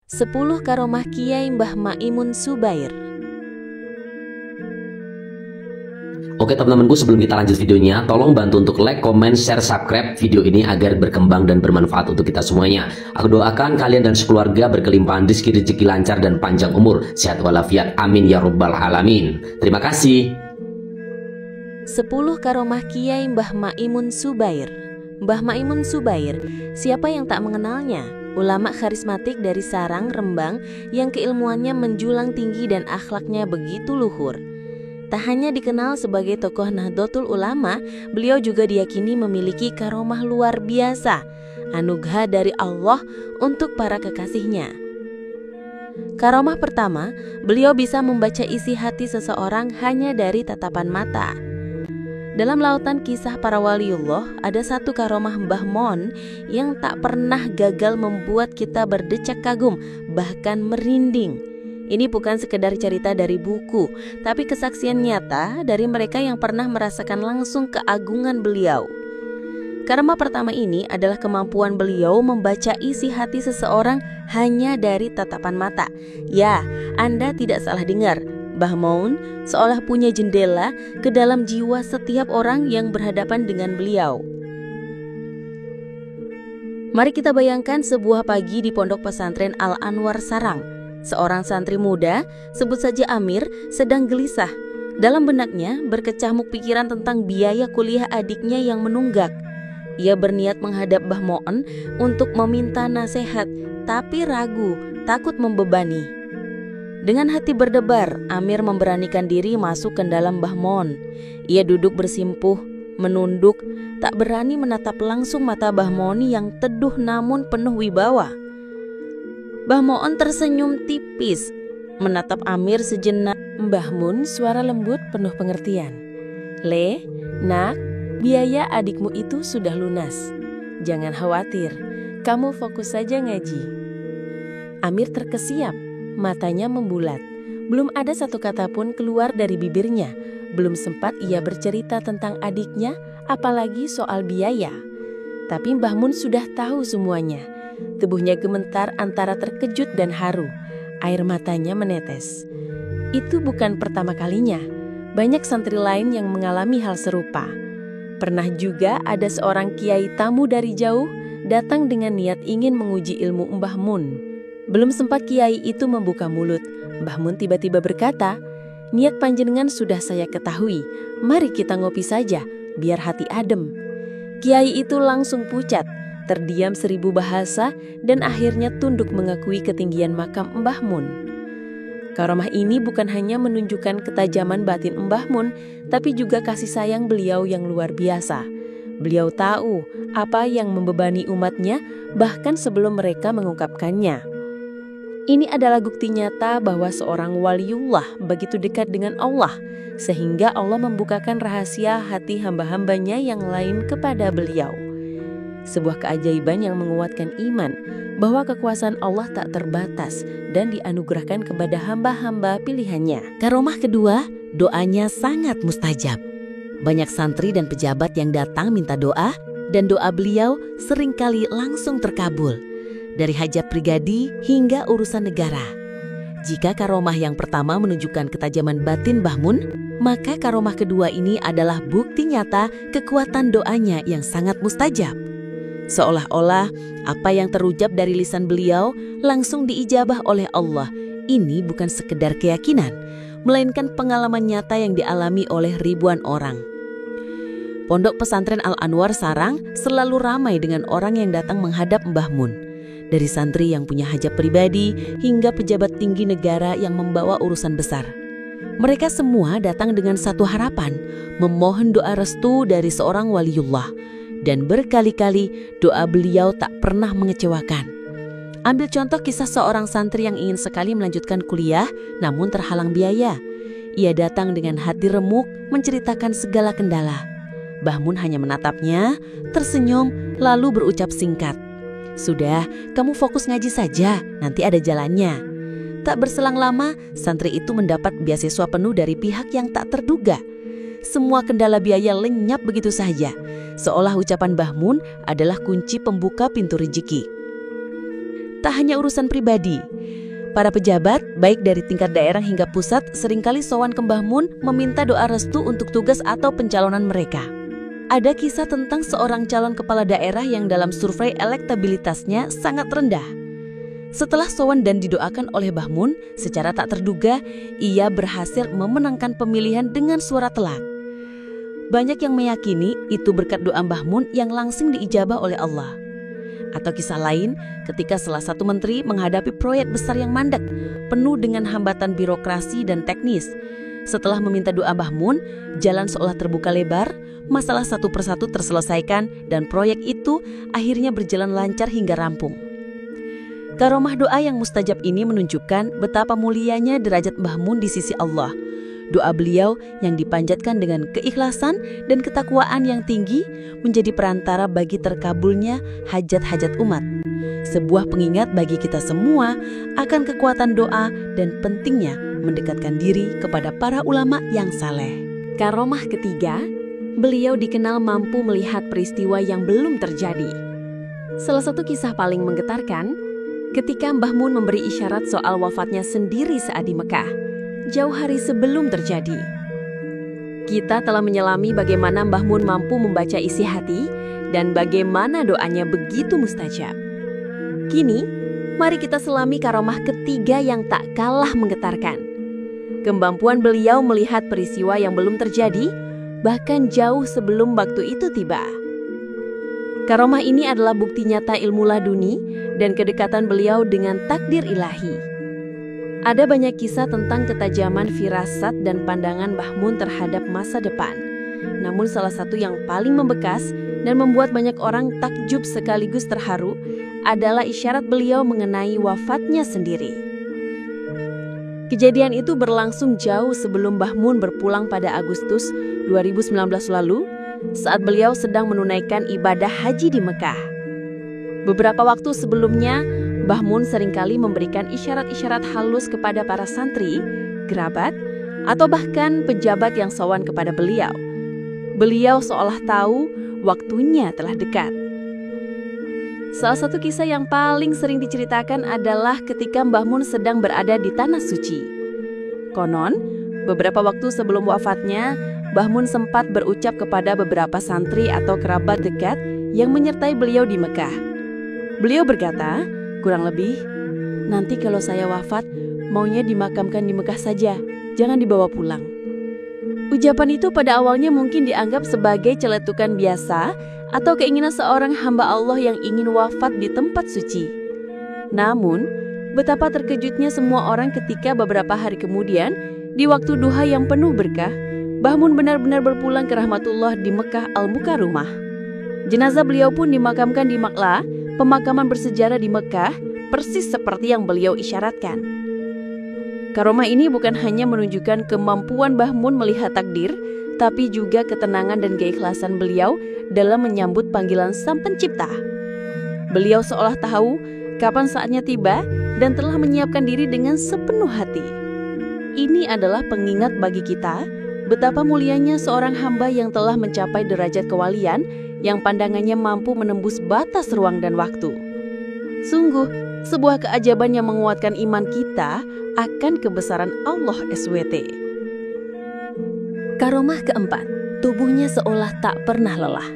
10 Karomah Kiai Mbah Maimun Subair. Oke teman-temanku, sebelum kita lanjut videonya, tolong bantu untuk like, comment, share, subscribe video ini agar berkembang dan bermanfaat untuk kita semuanya. Aku doakan kalian dan sekeluarga berkelimpahan rezeki lancar dan panjang umur, sehat walafiat, amin ya rabbal alamin. Terima kasih. 10 Karomah Kiai Mbah Maimun Subair. Mbah Maimun Subair, siapa yang tak mengenalnya? Ulama karismatik dari Sarang, Rembang yang keilmuannya menjulang tinggi dan akhlaknya begitu luhur. Tak hanya dikenal sebagai tokoh Nahdlatul Ulama, beliau juga diyakini memiliki karomah luar biasa, anugerah dari Allah untuk para kekasihnya. Karomah pertama, beliau bisa membaca isi hati seseorang hanya dari tatapan mata. Dalam lautan kisah para waliullah, ada satu karomah Mbah Mon yang tak pernah gagal membuat kita berdecak kagum, bahkan merinding. Ini bukan sekedar cerita dari buku, tapi kesaksian nyata dari mereka yang pernah merasakan langsung keagungan beliau. Karomah pertama ini adalah kemampuan beliau membaca isi hati seseorang hanya dari tatapan mata. Ya, Anda tidak salah dengar. Mbah Mon seolah punya jendela ke dalam jiwa setiap orang yang berhadapan dengan beliau. Mari kita bayangkan sebuah pagi di pondok pesantren Al-Anwar Sarang. Seorang santri muda, sebut saja Amir, sedang gelisah. Dalam benaknya berkecamuk pikiran tentang biaya kuliah adiknya yang menunggak. Ia berniat menghadap Mbah Mon untuk meminta nasihat, tapi ragu, takut membebani. Dengan hati berdebar, Amir memberanikan diri masuk ke dalam Mbah Mon. Ia duduk bersimpuh, menunduk, tak berani menatap langsung mata Mbah Mon yang teduh namun penuh wibawa. Mbah Mon tersenyum tipis, menatap Amir sejenak. Mbah Mon suara lembut penuh pengertian. "Le, nak, biaya adikmu itu sudah lunas. Jangan khawatir, kamu fokus saja ngaji." Amir terkesiap. Matanya membulat. Belum ada satu kata pun keluar dari bibirnya. Belum sempat ia bercerita tentang adiknya, apalagi soal biaya. Tapi Mbah Mun sudah tahu semuanya. Tubuhnya gemetar antara terkejut dan haru. Air matanya menetes. Itu bukan pertama kalinya. Banyak santri lain yang mengalami hal serupa. Pernah juga ada seorang kiai tamu dari jauh datang dengan niat ingin menguji ilmu Mbah Mun. Belum sempat kiai itu membuka mulut, Mbah Mun tiba-tiba berkata, "Niat panjenengan sudah saya ketahui, mari kita ngopi saja, biar hati adem." Kiai itu langsung pucat, terdiam 1000 bahasa, dan akhirnya tunduk mengakui ketinggian makam Mbah Mun. Karomah ini bukan hanya menunjukkan ketajaman batin Mbah Mun, tapi juga kasih sayang beliau yang luar biasa. Beliau tahu apa yang membebani umatnya, bahkan sebelum mereka mengungkapkannya. Ini adalah bukti nyata bahwa seorang waliullah begitu dekat dengan Allah, sehingga Allah membukakan rahasia hati hamba-hambanya yang lain kepada beliau. Sebuah keajaiban yang menguatkan iman bahwa kekuasaan Allah tak terbatas dan dianugerahkan kepada hamba-hamba pilihannya. Karomah kedua, doanya sangat mustajab. Banyak santri dan pejabat yang datang minta doa, dan doa beliau seringkali langsung terkabul. Dari hajat pribadi hingga urusan negara. Jika karomah yang pertama menunjukkan ketajaman batin Mbah Mun, maka karomah kedua ini adalah bukti nyata kekuatan doanya yang sangat mustajab. Seolah-olah apa yang terucap dari lisan beliau langsung diijabah oleh Allah. Ini bukan sekedar keyakinan, melainkan pengalaman nyata yang dialami oleh ribuan orang. Pondok pesantren Al-Anwar Sarang selalu ramai dengan orang yang datang menghadap Mbah Mun. Dari santri yang punya hajat pribadi hingga pejabat tinggi negara yang membawa urusan besar. Mereka semua datang dengan satu harapan, memohon doa restu dari seorang waliullah. Dan berkali-kali doa beliau tak pernah mengecewakan. Ambil contoh kisah seorang santri yang ingin sekali melanjutkan kuliah namun terhalang biaya. Ia datang dengan hati remuk menceritakan segala kendala. Mbah Mun hanya menatapnya, tersenyum lalu berucap singkat, "Sudah, kamu fokus ngaji saja, nanti ada jalannya." Tak berselang lama, santri itu mendapat beasiswa penuh dari pihak yang tak terduga. Semua kendala biaya lenyap begitu saja, seolah ucapan Mbah Mun adalah kunci pembuka pintu rezeki. tak hanya urusan pribadi. Para pejabat, baik dari tingkat daerah hingga pusat, seringkali sowan ke Mbah Mun meminta doa restu untuk tugas atau pencalonan mereka. Ada kisah tentang seorang calon kepala daerah yang dalam survei elektabilitasnya sangat rendah. Setelah sowan dan didoakan oleh Mbah Mun, secara tak terduga, ia berhasil memenangkan pemilihan dengan suara telak. Banyak yang meyakini itu berkat doa Mbah Mun yang langsung diijabah oleh Allah. Atau kisah lain, ketika salah satu menteri menghadapi proyek besar yang mandek, penuh dengan hambatan birokrasi dan teknis. Setelah meminta doa Mbah Mun, jalan seolah terbuka lebar, masalah satu persatu terselesaikan, dan proyek itu akhirnya berjalan lancar hingga rampung. Karomah doa yang mustajab ini menunjukkan betapa mulianya derajat Mbah Mun di sisi Allah. Doa beliau yang dipanjatkan dengan keikhlasan dan ketakwaan yang tinggi menjadi perantara bagi terkabulnya hajat-hajat umat. Sebuah pengingat bagi kita semua akan kekuatan doa dan pentingnya mendekatkan diri kepada para ulama yang saleh. Karomah ketiga, beliau dikenal mampu melihat peristiwa yang belum terjadi. Salah satu kisah paling menggetarkan, ketika Mbah Mun memberi isyarat soal wafatnya sendiri saat di Mekah, jauh hari sebelum terjadi. Kita telah menyelami bagaimana Mbah Mun mampu membaca isi hati dan bagaimana doanya begitu mustajab. Kini, mari kita selami karomah ketiga yang tak kalah menggetarkan. Kemampuan beliau melihat peristiwa yang belum terjadi, bahkan jauh sebelum waktu itu tiba. Karomah ini adalah bukti nyata ilmu laduni dan kedekatan beliau dengan takdir ilahi. Ada banyak kisah tentang ketajaman firasat dan pandangan Mbah Mun terhadap masa depan. Namun salah satu yang paling membekas dan membuat banyak orang takjub sekaligus terharu adalah isyarat beliau mengenai wafatnya sendiri. Kejadian itu berlangsung jauh sebelum Mbah Mun berpulang pada Agustus 2019 lalu, saat beliau sedang menunaikan ibadah haji di Mekah. Beberapa waktu sebelumnya, Mbah Mun seringkali memberikan isyarat-isyarat halus kepada para santri, kerabat, atau bahkan pejabat yang sowan kepada beliau. Beliau seolah tahu waktunya telah dekat. Salah satu kisah yang paling sering diceritakan adalah ketika Mbah Mun sedang berada di Tanah Suci. Konon, beberapa waktu sebelum wafatnya, Mbah Mun sempat berucap kepada beberapa santri atau kerabat dekat yang menyertai beliau di Mekah. Beliau berkata, kurang lebih, nanti kalau saya wafat, maunya dimakamkan di Mekah saja, jangan dibawa pulang. Ucapan itu pada awalnya mungkin dianggap sebagai celetukan biasa atau keinginan seorang hamba Allah yang ingin wafat di tempat suci. Namun, betapa terkejutnya semua orang ketika beberapa hari kemudian, di waktu duha yang penuh berkah, Mbah Mun benar-benar berpulang ke rahmatullah di Mekah Al-Mukarramah. Jenazah beliau pun dimakamkan di Maklah, pemakaman bersejarah di Mekah, persis seperti yang beliau isyaratkan. Karomah ini bukan hanya menunjukkan kemampuan Mbah Mun melihat takdir, tapi juga ketenangan dan keikhlasan beliau dalam menyambut panggilan Sang Pencipta. Beliau seolah tahu kapan saatnya tiba dan telah menyiapkan diri dengan sepenuh hati. Ini adalah pengingat bagi kita betapa mulianya seorang hamba yang telah mencapai derajat kewalian yang pandangannya mampu menembus batas ruang dan waktu. Sungguh, sebuah keajaban yang menguatkan iman kita akan kebesaran Allah SWT. Karomah keempat, tubuhnya seolah tak pernah lelah.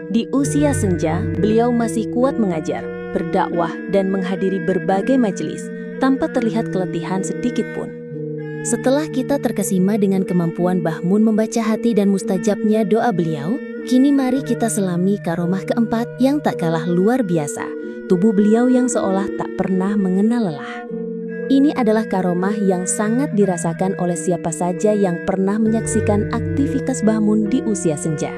Di usia senja, beliau masih kuat mengajar, berdakwah, dan menghadiri berbagai majelis tanpa terlihat keletihan sedikit pun. Setelah kita terkesima dengan kemampuan Mbah Mun membaca hati dan mustajabnya doa beliau, kini mari kita selami karomah keempat yang tak kalah luar biasa, tubuh beliau yang seolah tak pernah mengenal lelah. Ini adalah karomah yang sangat dirasakan oleh siapa saja yang pernah menyaksikan aktivitas Mbah Mun di usia senja.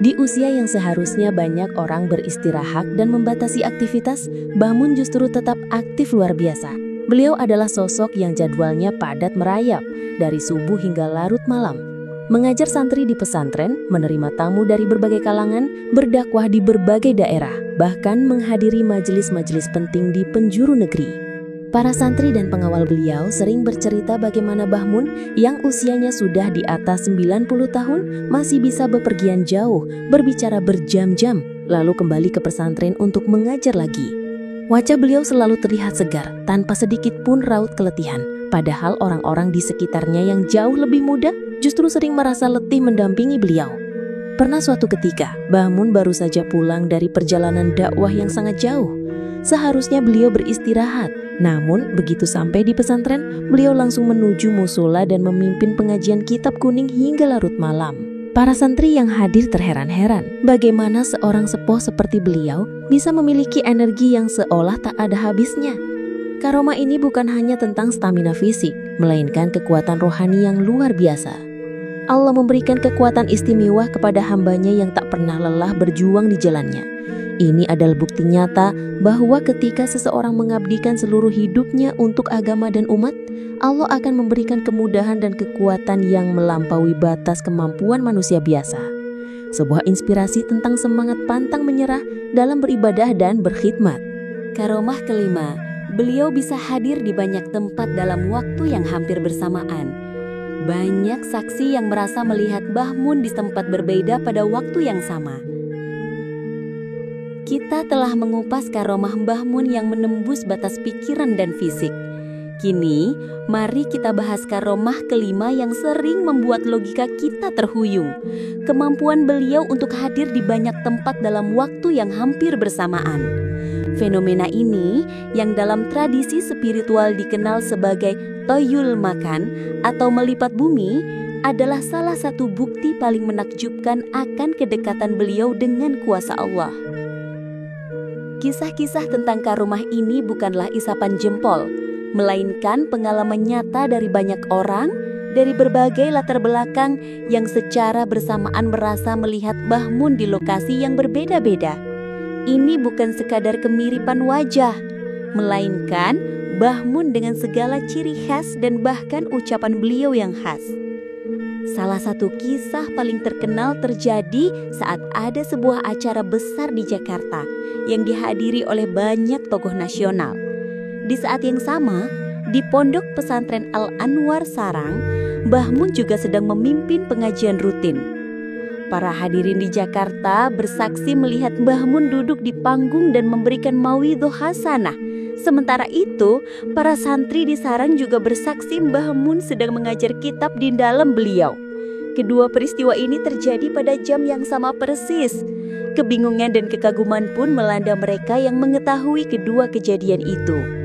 Di usia yang seharusnya banyak orang beristirahat dan membatasi aktivitas, Mbah Mun justru tetap aktif luar biasa. Beliau adalah sosok yang jadwalnya padat merayap, dari subuh hingga larut malam. Mengajar santri di pesantren, menerima tamu dari berbagai kalangan, berdakwah di berbagai daerah, bahkan menghadiri majelis-majelis penting di penjuru negeri. Para santri dan pengawal beliau sering bercerita bagaimana Mbah Mun yang usianya sudah di atas 90 tahun masih bisa bepergian jauh, berbicara berjam-jam, lalu kembali ke pesantren untuk mengajar lagi. Wajah beliau selalu terlihat segar, tanpa sedikit pun raut keletihan. Padahal orang-orang di sekitarnya yang jauh lebih muda justru sering merasa letih mendampingi beliau. Pernah suatu ketika, Mbah Mun baru saja pulang dari perjalanan dakwah yang sangat jauh. Seharusnya beliau beristirahat. Namun, begitu sampai di pesantren, beliau langsung menuju musola dan memimpin pengajian kitab kuning hingga larut malam. Para santri yang hadir terheran-heran bagaimana seorang sepuh seperti beliau bisa memiliki energi yang seolah tak ada habisnya. Karomah ini bukan hanya tentang stamina fisik, melainkan kekuatan rohani yang luar biasa. Allah memberikan kekuatan istimewa kepada hambanya yang tak pernah lelah berjuang di jalannya. Ini adalah bukti nyata bahwa ketika seseorang mengabdikan seluruh hidupnya untuk agama dan umat, Allah akan memberikan kemudahan dan kekuatan yang melampaui batas kemampuan manusia biasa. Sebuah inspirasi tentang semangat pantang menyerah dalam beribadah dan berkhidmat. Karomah kelima, beliau bisa hadir di banyak tempat dalam waktu yang hampir bersamaan. Banyak saksi yang merasa melihat Mbah Mun di tempat berbeda pada waktu yang sama. Kita telah mengupas karomah Mbah Mun yang menembus batas pikiran dan fisik. Kini, mari kita bahas karomah kelima yang sering membuat logika kita terhuyung. Kemampuan beliau untuk hadir di banyak tempat dalam waktu yang hampir bersamaan. Fenomena ini yang dalam tradisi spiritual dikenal sebagai toyul makan atau melipat bumi adalah salah satu bukti paling menakjubkan akan kedekatan beliau dengan kuasa Allah. Kisah-kisah tentang karomah ini bukanlah isapan jempol, melainkan pengalaman nyata dari banyak orang, dari berbagai latar belakang yang secara bersamaan merasa melihat Mbah Mun di lokasi yang berbeda-beda. Ini bukan sekadar kemiripan wajah, melainkan Mbah Mun dengan segala ciri khas dan bahkan ucapan beliau yang khas. Salah satu kisah paling terkenal terjadi saat ada sebuah acara besar di Jakarta yang dihadiri oleh banyak tokoh nasional. Di saat yang sama, di Pondok Pesantren Al-Anwar Sarang, Mbah Mun juga sedang memimpin pengajian rutin. Para hadirin di Jakarta bersaksi melihat Mbah Mun duduk di panggung dan memberikan mauidhah hasanah. Sementara itu, para santri di sarang juga bersaksi Mbah Mun sedang mengajar kitab di dalam beliau. Kedua peristiwa ini terjadi pada jam yang sama persis. Kebingungan dan kekaguman pun melanda mereka yang mengetahui kedua kejadian itu.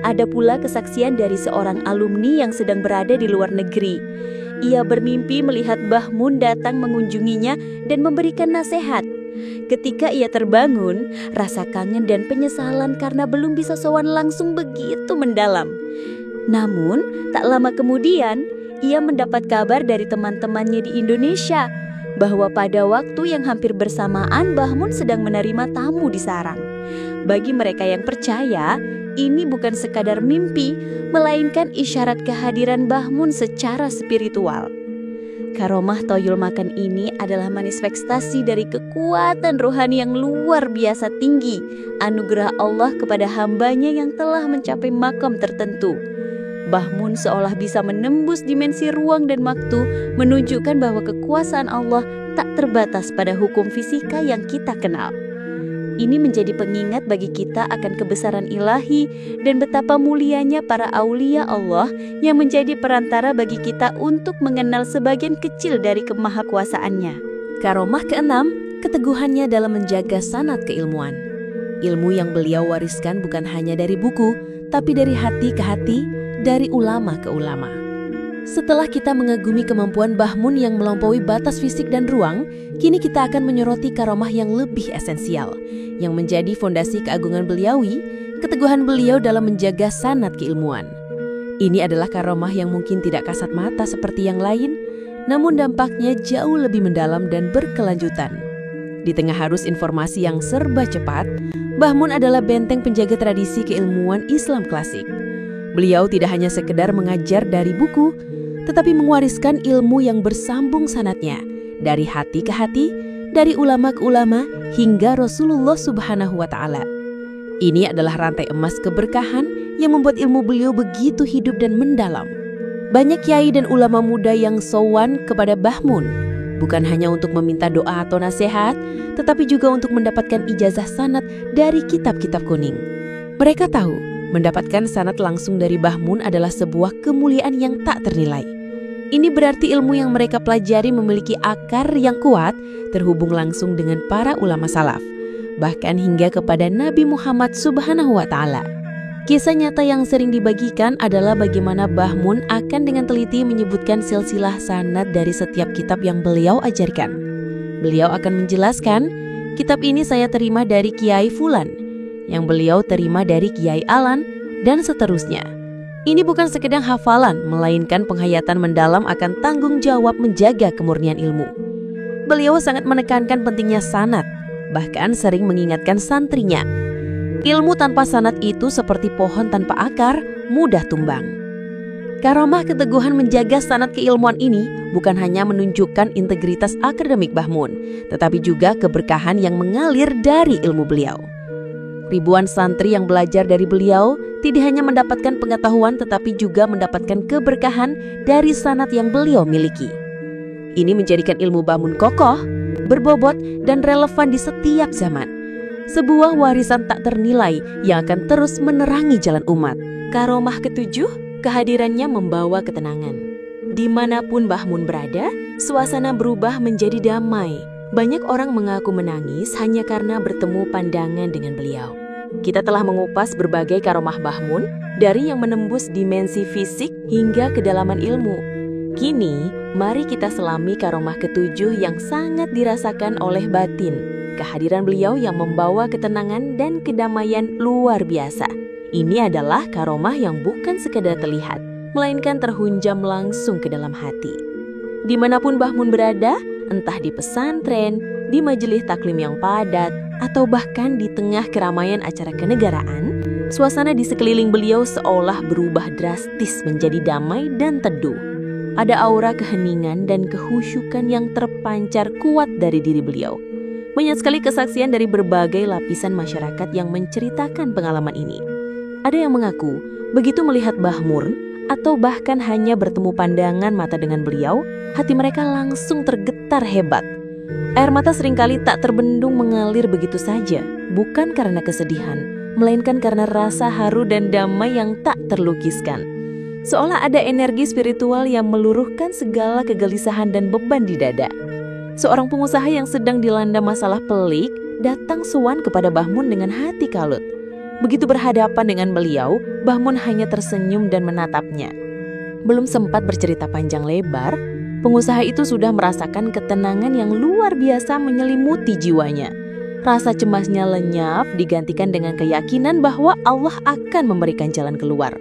Ada pula kesaksian dari seorang alumni yang sedang berada di luar negeri. Ia bermimpi melihat Mbah Mun datang mengunjunginya dan memberikan nasihat. Ketika ia terbangun, rasa kangen dan penyesalan karena belum bisa sowan langsung begitu mendalam. Namun, tak lama kemudian, ia mendapat kabar dari teman-temannya di Indonesia bahwa pada waktu yang hampir bersamaan Mbah Mun sedang menerima tamu di sarang. Bagi mereka yang percaya, ini bukan sekadar mimpi, melainkan isyarat kehadiran Mbah Mun secara spiritual. Karomah toyul makan ini adalah manifestasi dari kekuatan rohani yang luar biasa tinggi, anugerah Allah kepada hambanya yang telah mencapai makam tertentu. Mbah Mun seolah bisa menembus dimensi ruang dan waktu, menunjukkan bahwa kekuasaan Allah tak terbatas pada hukum fisika yang kita kenal. Ini menjadi pengingat bagi kita akan kebesaran ilahi dan betapa mulianya para aulia Allah yang menjadi perantara bagi kita untuk mengenal sebagian kecil dari kemahakuasaannya. Karomah keenam, keteguhannya dalam menjaga sanad keilmuan. Ilmu yang beliau wariskan bukan hanya dari buku, tapi dari hati ke hati, dari ulama ke ulama. Setelah kita mengagumi kemampuan Mbah Mun yang melampaui batas fisik dan ruang, kini kita akan menyoroti karomah yang lebih esensial, yang menjadi fondasi keagungan beliawi, keteguhan beliau dalam menjaga sanad keilmuan. Ini adalah karomah yang mungkin tidak kasat mata seperti yang lain, namun dampaknya jauh lebih mendalam dan berkelanjutan. Di tengah arus informasi yang serba cepat, Mbah Mun adalah benteng penjaga tradisi keilmuan Islam klasik. Beliau tidak hanya sekedar mengajar dari buku, tetapi mewariskan ilmu yang bersambung sanadnya, dari hati ke hati, dari ulama ke ulama, hingga Rasulullah Subhanahu wa Ta'ala. Ini adalah rantai emas keberkahan yang membuat ilmu beliau begitu hidup dan mendalam. Banyak kiai dan ulama muda yang sowan kepada Mbah Mun, bukan hanya untuk meminta doa atau nasihat, tetapi juga untuk mendapatkan ijazah sanad dari kitab-kitab kuning. Mereka tahu, mendapatkan sanad langsung dari Mbah Mun adalah sebuah kemuliaan yang tak ternilai. Ini berarti ilmu yang mereka pelajari memiliki akar yang kuat, terhubung langsung dengan para ulama salaf, bahkan hingga kepada Nabi Muhammad Subhanahu wa Ta'ala. Kisah nyata yang sering dibagikan adalah bagaimana Mbah Mun akan dengan teliti menyebutkan silsilah sanad dari setiap kitab yang beliau ajarkan. Beliau akan menjelaskan, kitab ini saya terima dari Kiai Fulan, yang beliau terima dari Kiai Alan, dan seterusnya. Ini bukan sekedar hafalan, melainkan penghayatan mendalam akan tanggung jawab menjaga kemurnian ilmu. Beliau sangat menekankan pentingnya sanad, bahkan sering mengingatkan santrinya. Ilmu tanpa sanad itu seperti pohon tanpa akar, mudah tumbang. Karomah keteguhan menjaga sanad keilmuan ini bukan hanya menunjukkan integritas akademik Mbah Mun, tetapi juga keberkahan yang mengalir dari ilmu beliau. Ribuan santri yang belajar dari beliau tidak hanya mendapatkan pengetahuan tetapi juga mendapatkan keberkahan dari sanad yang beliau miliki. Ini menjadikan ilmu Mbah Mun kokoh, berbobot, dan relevan di setiap zaman. Sebuah warisan tak ternilai yang akan terus menerangi jalan umat. Karomah ketujuh, kehadirannya membawa ketenangan. Dimanapun Mbah Mun berada, suasana berubah menjadi damai. Banyak orang mengaku menangis hanya karena bertemu pandangan dengan beliau. Kita telah mengupas berbagai karomah Mbah Mun, dari yang menembus dimensi fisik hingga kedalaman ilmu. Kini, mari kita selami karomah ketujuh yang sangat dirasakan oleh batin. Kehadiran beliau yang membawa ketenangan dan kedamaian luar biasa. Ini adalah karomah yang bukan sekedar terlihat, melainkan terhunjam langsung ke dalam hati. Dimanapun Mbah Mun berada, entah di pesantren, di majelis taklim yang padat, atau bahkan di tengah keramaian acara kenegaraan, suasana di sekeliling beliau seolah berubah drastis menjadi damai dan teduh. Ada aura keheningan dan kehusyukan yang terpancar kuat dari diri beliau. Banyak sekali kesaksian dari berbagai lapisan masyarakat yang menceritakan pengalaman ini. Ada yang mengaku, begitu melihat Mbah Mun, atau bahkan hanya bertemu pandangan mata dengan beliau, hati mereka langsung tergetar hebat. Air mata seringkali tak terbendung mengalir begitu saja, bukan karena kesedihan, melainkan karena rasa haru dan damai yang tak terlukiskan. Seolah ada energi spiritual yang meluruhkan segala kegelisahan dan beban di dada. Seorang pengusaha yang sedang dilanda masalah pelik datang sowan kepada Mbah Mun dengan hati kalut. Begitu berhadapan dengan beliau, Mbah Mun hanya tersenyum dan menatapnya. Belum sempat bercerita panjang lebar, pengusaha itu sudah merasakan ketenangan yang luar biasa menyelimuti jiwanya. Rasa cemasnya lenyap digantikan dengan keyakinan bahwa Allah akan memberikan jalan keluar.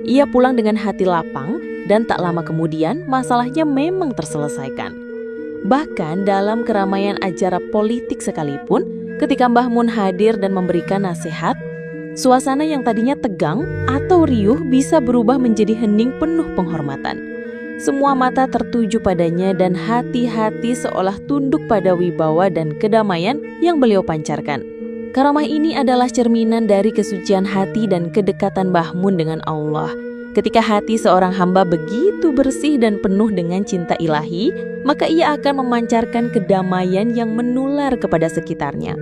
Ia pulang dengan hati lapang dan tak lama kemudian masalahnya memang terselesaikan. Bahkan dalam keramaian acara politik sekalipun, ketika Mbah Mun hadir dan memberikan nasihat, suasana yang tadinya tegang atau riuh bisa berubah menjadi hening penuh penghormatan. Semua mata tertuju padanya dan hati-hati seolah tunduk pada wibawa dan kedamaian yang beliau pancarkan. Karamah ini adalah cerminan dari kesucian hati dan kedekatan Mbah Mun dengan Allah. Ketika hati seorang hamba begitu bersih dan penuh dengan cinta ilahi, maka ia akan memancarkan kedamaian yang menular kepada sekitarnya.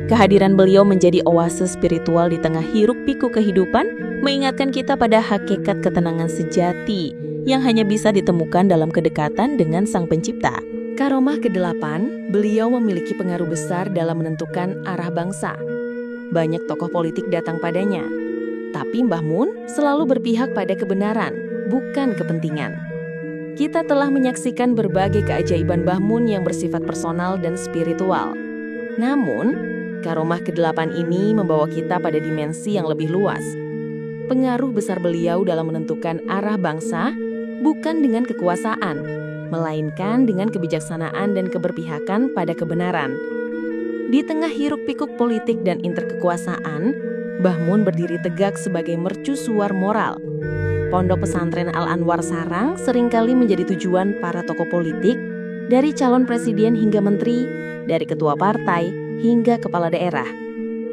Kehadiran beliau menjadi oase spiritual di tengah hiruk-pikuk kehidupan, mengingatkan kita pada hakikat ketenangan sejati yang hanya bisa ditemukan dalam kedekatan dengan Sang Pencipta. Karomah ke-8, beliau memiliki pengaruh besar dalam menentukan arah bangsa. Banyak tokoh politik datang padanya. Tapi Mbah Mun selalu berpihak pada kebenaran, bukan kepentingan. Kita telah menyaksikan berbagai keajaiban Mbah Mun yang bersifat personal dan spiritual. Namun, karomah ke-8 ini membawa kita pada dimensi yang lebih luas. Pengaruh besar beliau dalam menentukan arah bangsa bukan dengan kekuasaan, melainkan dengan kebijaksanaan dan keberpihakan pada kebenaran. Di tengah hiruk-pikuk politik dan interkekuasaan, Mbah Mun berdiri tegak sebagai mercusuar moral. Pondok pesantren Al-Anwar Sarang seringkali menjadi tujuan para tokoh politik, dari calon presiden hingga menteri, dari ketua partai hingga kepala daerah.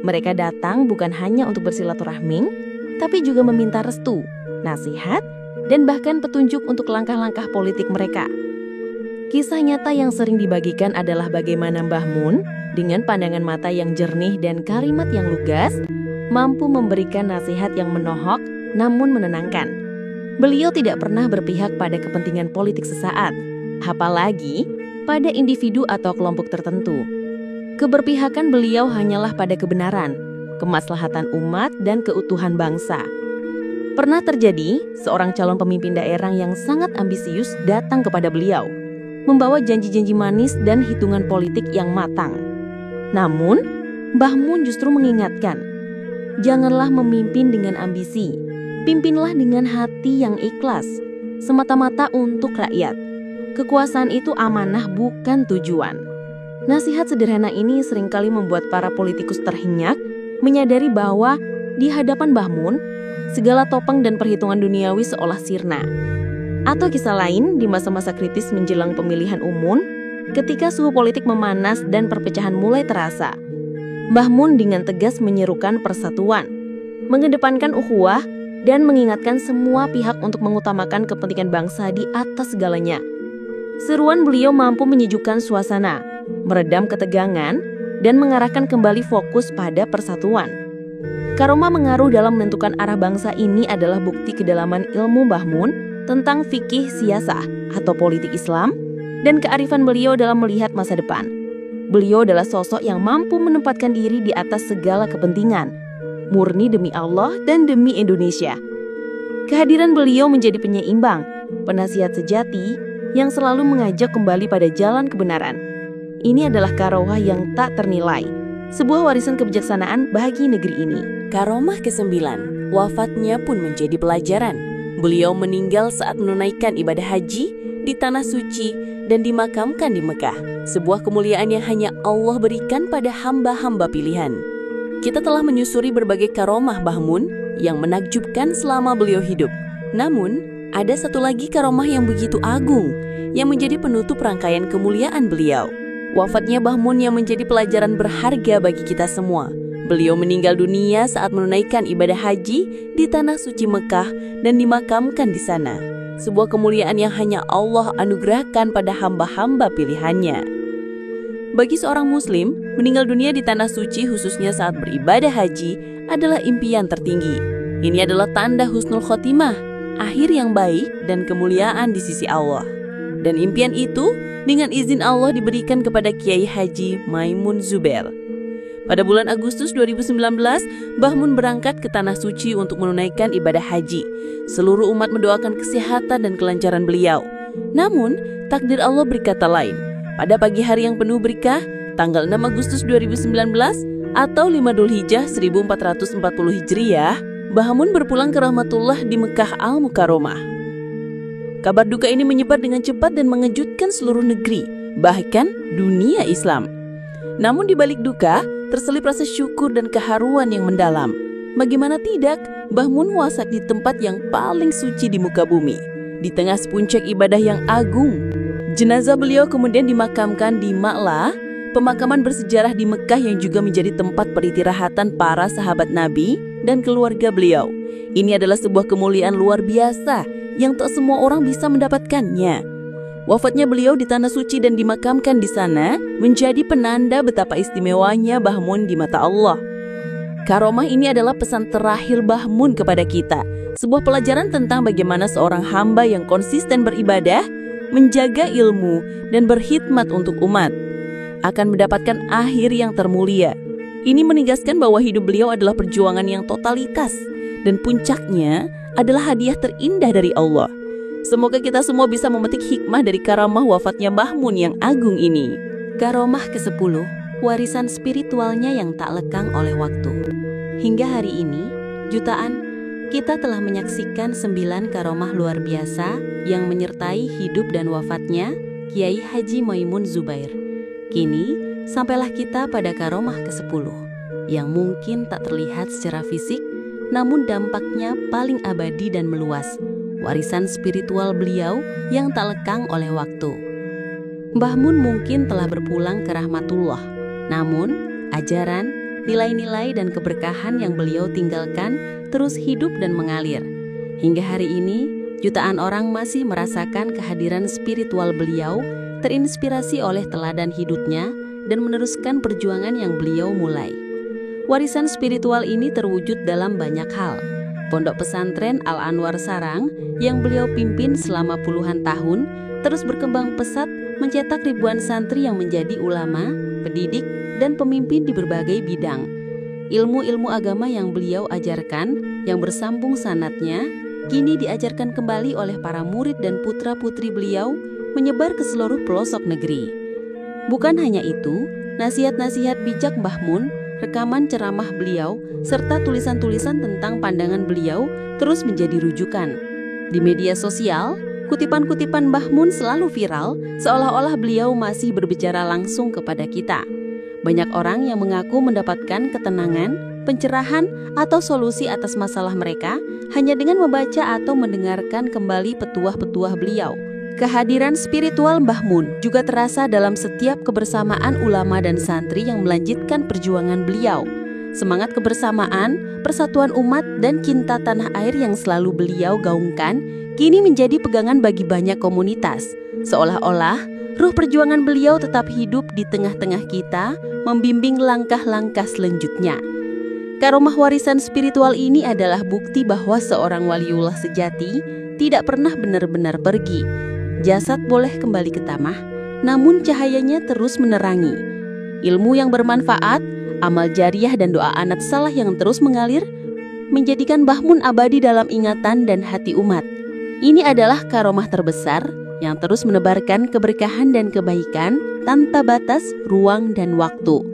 Mereka datang bukan hanya untuk bersilaturahmi, tapi juga meminta restu, nasihat, dan bahkan petunjuk untuk langkah-langkah politik mereka. Kisah nyata yang sering dibagikan adalah bagaimana Mbah Mun dengan pandangan mata yang jernih dan kalimat yang lugas mampu memberikan nasihat yang menohok namun menenangkan. Beliau tidak pernah berpihak pada kepentingan politik sesaat, apalagi pada individu atau kelompok tertentu. Keberpihakan beliau hanyalah pada kebenaran, kemaslahatan umat, dan keutuhan bangsa. Pernah terjadi, seorang calon pemimpin daerah yang sangat ambisius datang kepada beliau, membawa janji-janji manis dan hitungan politik yang matang. Namun, Mbah Mun justru mengingatkan, janganlah memimpin dengan ambisi, pimpinlah dengan hati yang ikhlas, semata-mata untuk rakyat. Kekuasaan itu amanah bukan tujuan. Nasihat sederhana ini seringkali membuat para politikus terhenyak, menyadari bahwa di hadapan Mbah Mun, segala topeng dan perhitungan duniawi seolah sirna. Atau kisah lain di masa-masa kritis menjelang pemilihan umum, ketika suhu politik memanas dan perpecahan mulai terasa. Mbah Mun dengan tegas menyerukan persatuan, mengedepankan ukhuwah, dan mengingatkan semua pihak untuk mengutamakan kepentingan bangsa di atas segalanya. Seruan beliau mampu menyejukkan suasana, meredam ketegangan, dan mengarahkan kembali fokus pada persatuan. Karomah mengaruh dalam menentukan arah bangsa ini adalah bukti kedalaman ilmu Mbah Mun tentang fikih siyasah atau politik Islam dan kearifan beliau dalam melihat masa depan. Beliau adalah sosok yang mampu menempatkan diri di atas segala kepentingan, murni demi Allah dan demi Indonesia. Kehadiran beliau menjadi penyeimbang, penasihat sejati yang selalu mengajak kembali pada jalan kebenaran. Ini adalah karomah yang tak ternilai, sebuah warisan kebijaksanaan bagi negeri ini. Karomah ke-9, wafatnya pun menjadi pelajaran. Beliau meninggal saat menunaikan ibadah haji di Tanah Suci dan dimakamkan di Mekah, sebuah kemuliaan yang hanya Allah berikan pada hamba-hamba pilihan. Kita telah menyusuri berbagai karomah Mbah Mun yang menakjubkan selama beliau hidup. Namun, ada satu lagi karomah yang begitu agung, yang menjadi penutup rangkaian kemuliaan beliau. Wafatnya Mbah Mun yang menjadi pelajaran berharga bagi kita semua. Beliau meninggal dunia saat menunaikan ibadah haji di Tanah Suci Mekah dan dimakamkan di sana. Sebuah kemuliaan yang hanya Allah anugerahkan pada hamba-hamba pilihannya. Bagi seorang muslim, meninggal dunia di Tanah Suci khususnya saat beribadah haji adalah impian tertinggi. Ini adalah tanda husnul khotimah, akhir yang baik dan kemuliaan di sisi Allah. Dan impian itu dengan izin Allah diberikan kepada Kiai Haji Maimun Zubair. Pada bulan Agustus 2019, Mbah Mun berangkat ke Tanah Suci untuk menunaikan ibadah haji. Seluruh umat mendoakan kesehatan dan kelancaran beliau. Namun, takdir Allah berkata lain. Pada pagi hari yang penuh berkah, tanggal 6 Agustus 2019 atau 5 Dzulhijjah 1440 Hijriah, Mbah Mun berpulang ke rahmatullah di Mekah Al-Mukarramah. Kabar duka ini menyebar dengan cepat dan mengejutkan seluruh negeri, bahkan dunia Islam. Namun di balik duka, terselip rasa syukur dan keharuan yang mendalam. Bagaimana tidak, Mbah Mun wafat di tempat yang paling suci di muka bumi, di tengah puncak ibadah yang agung. Jenazah beliau kemudian dimakamkan di Ma'la, pemakaman bersejarah di Mekah yang juga menjadi tempat peristirahatan para sahabat Nabi dan keluarga beliau. Ini adalah sebuah kemuliaan luar biasa yang tak semua orang bisa mendapatkannya. Wafatnya beliau di Tanah Suci dan dimakamkan di sana menjadi penanda betapa istimewanya Mbah Mun di mata Allah. Karomah ini adalah pesan terakhir Mbah Mun kepada kita, sebuah pelajaran tentang bagaimana seorang hamba yang konsisten beribadah, menjaga ilmu, dan berkhidmat untuk umat akan mendapatkan akhir yang termulia. Ini menegaskan bahwa hidup beliau adalah perjuangan yang totalitas dan puncaknya adalah hadiah terindah dari Allah. Semoga kita semua bisa memetik hikmah dari karamah wafatnya Mbah Mun yang agung ini. Karomah ke-10, warisan spiritualnya yang tak lekang oleh waktu. Hingga hari ini, jutaan kita telah menyaksikan 9 karomah luar biasa yang menyertai hidup dan wafatnya Kiai Haji Maimun Zubair. Kini, sampailah kita pada karomah ke-10, yang mungkin tak terlihat secara fisik, namun dampaknya paling abadi dan meluas. Warisan spiritual beliau yang tak lekang oleh waktu. Mbah Mun mungkin telah berpulang ke rahmatullah, namun ajaran, nilai-nilai dan keberkahan yang beliau tinggalkan terus hidup dan mengalir. Hingga hari ini, jutaan orang masih merasakan kehadiran spiritual beliau terinspirasi oleh teladan hidupnya dan meneruskan perjuangan yang beliau mulai. Warisan spiritual ini terwujud dalam banyak hal. Pondok pesantren Al-Anwar Sarang yang beliau pimpin selama puluhan tahun terus berkembang pesat, mencetak ribuan santri yang menjadi ulama, pendidik, dan pemimpin di berbagai bidang. Ilmu-ilmu agama yang beliau ajarkan, yang bersambung sanadnya, kini diajarkan kembali oleh para murid dan putra-putri beliau menyebar ke seluruh pelosok negeri. Bukan hanya itu, nasihat-nasihat bijak Mbah Mun, rekaman ceramah beliau, serta tulisan-tulisan tentang pandangan beliau terus menjadi rujukan. Di media sosial, kutipan-kutipan Mbah Mun selalu viral, seolah-olah beliau masih berbicara langsung kepada kita. Banyak orang yang mengaku mendapatkan ketenangan, pencerahan, atau solusi atas masalah mereka hanya dengan membaca atau mendengarkan kembali petuah-petuah beliau. Kehadiran spiritual Mbah Mun juga terasa dalam setiap kebersamaan ulama dan santri yang melanjutkan perjuangan beliau. Semangat kebersamaan, persatuan umat, dan cinta tanah air yang selalu beliau gaungkan kini menjadi pegangan bagi banyak komunitas. Seolah-olah ruh perjuangan beliau tetap hidup di tengah-tengah kita, membimbing langkah-langkah selanjutnya. Karomah warisan spiritual ini adalah bukti bahwa seorang waliullah sejati tidak pernah benar-benar pergi. Jasad boleh kembali ke tanah, namun cahayanya terus menerangi. Ilmu yang bermanfaat, amal jariah dan doa anak saleh yang terus mengalir, menjadikan Mbah Mun abadi dalam ingatan dan hati umat. Ini adalah karomah terbesar yang terus menebarkan keberkahan dan kebaikan tanpa batas, ruang, dan waktu.